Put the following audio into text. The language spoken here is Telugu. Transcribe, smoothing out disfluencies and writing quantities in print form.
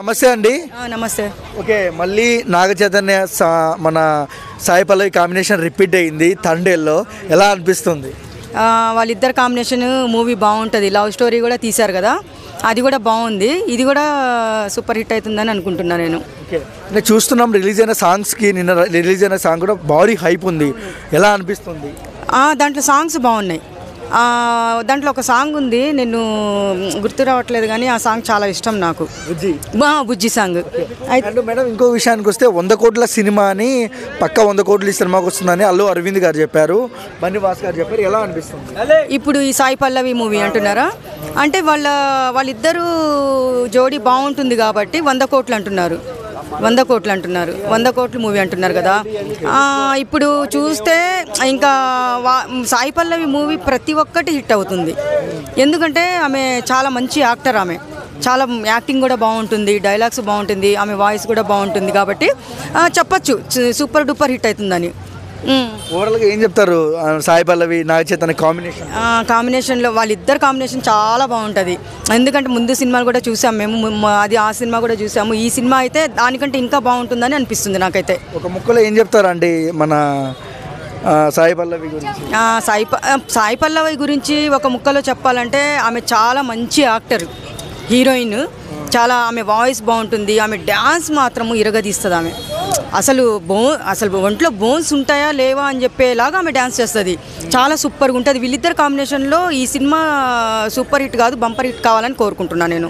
నమస్తే అండి. నమస్తే. ఓకే, మళ్ళీ నాగ చైతన్య మన సాయి పల్లవి కాంబినేషన్ రిపీట్ అయింది తండేల్లో. ఎలా అనిపిస్తుంది? వాళ్ళిద్దరు కాంబినేషన్ మూవీ బాగుంటుంది. లవ్ స్టోరీ కూడా తీశారు కదా, అది కూడా బాగుంది. ఇది కూడా సూపర్ హిట్ అవుతుందని అనుకుంటున్నాను నేను. ఓకే, నేను చూస్తున్నాం రిలీజ్ అయిన సాంగ్స్కి, నిన్న రిలీజ్ అయిన సాంగ్ కూడా భారీ హైప్ ఉంది. ఎలా అనిపిస్తుంది? దాంట్లో సాంగ్స్ బాగున్నాయి. దాంట్లో ఒక సాంగ్ ఉంది, నేను గుర్తు రావట్లేదు కానీ ఆ సాంగ్ చాలా ఇష్టం నాకు, బుజ్జి సాంగ్. అయితే మేడం, ఇంకో విషయానికి వస్తే 100 కోట్ల సినిమా అని, పక్క 100 కోట్ల సినిమాకి వస్తుందని అల్లు అరవింద్ గారు చెప్పారు, బన్నీ వాస్ గారు చెప్పారు. ఎలా అనిపిస్తుంది? ఇప్పుడు ఈ సాయి పల్లవి మూవీ అంటున్నారా అంటే వాళ్ళిద్దరూ జోడీ బాగుంటుంది కాబట్టి 100 కోట్లు అంటున్నారు. 100 కోట్లు అంటున్నారు, 100 కోట్ల మూవీ అంటున్నారు కదా. ఇప్పుడు చూస్తే ఇంకా సాయి పల్లవి మూవీ ప్రతి ఒక్కటి హిట్ అవుతుంది. ఎందుకంటే ఆమె చాలా మంచి యాక్టర్, ఆమె చాలా యాక్టింగ్ కూడా బాగుంటుంది, డైలాగ్స్ బాగుంటుంది, ఆమె వాయిస్ కూడా బాగుంటుంది కాబట్టి చెప్పచ్చు సూపర్ డూపర్ హిట్ అవుతుందని. ఓవరాల్గా ఏం చెప్తారు సాయి పల్లవి నాగ చైతన్య కాంబినేషన్లో? వాళ్ళిద్దరు కాంబినేషన్ చాలా బాగుంటుంది. ఎందుకంటే ముందు సినిమాలు కూడా చూసాము మేము, అది ఆ సినిమా కూడా చూసాము. ఈ సినిమా అయితే దానికంటే ఇంకా బాగుంటుందని అనిపిస్తుంది నాకైతే. ఒక ముక్కలో ఏం చెప్తారండి మన సాయి పల్లవి గురించి? సాయి పల్లవి గురించి ఒక ముక్కలో చెప్పాలంటే ఆమె చాలా మంచి యాక్టర్, హీరోయిన్. చాలా ఆమె వాయిస్ బాగుంటుంది, ఆమె డ్యాన్స్ మాత్రము ఇరగదీస్తుంది. ఆమె అసలు ఒంట్లో బోన్స్ ఉంటాయా లేవా అని చెప్పేలాగా ఆమె డ్యాన్స్ చేస్తుంది, చాలా సూపర్గా ఉంటుంది. వీళ్ళిద్దరు కాంబినేషన్లో ఈ సినిమా సూపర్ హిట్ కాదు, బంపర్ హిట్ కావాలని కోరుకుంటున్నాను నేను.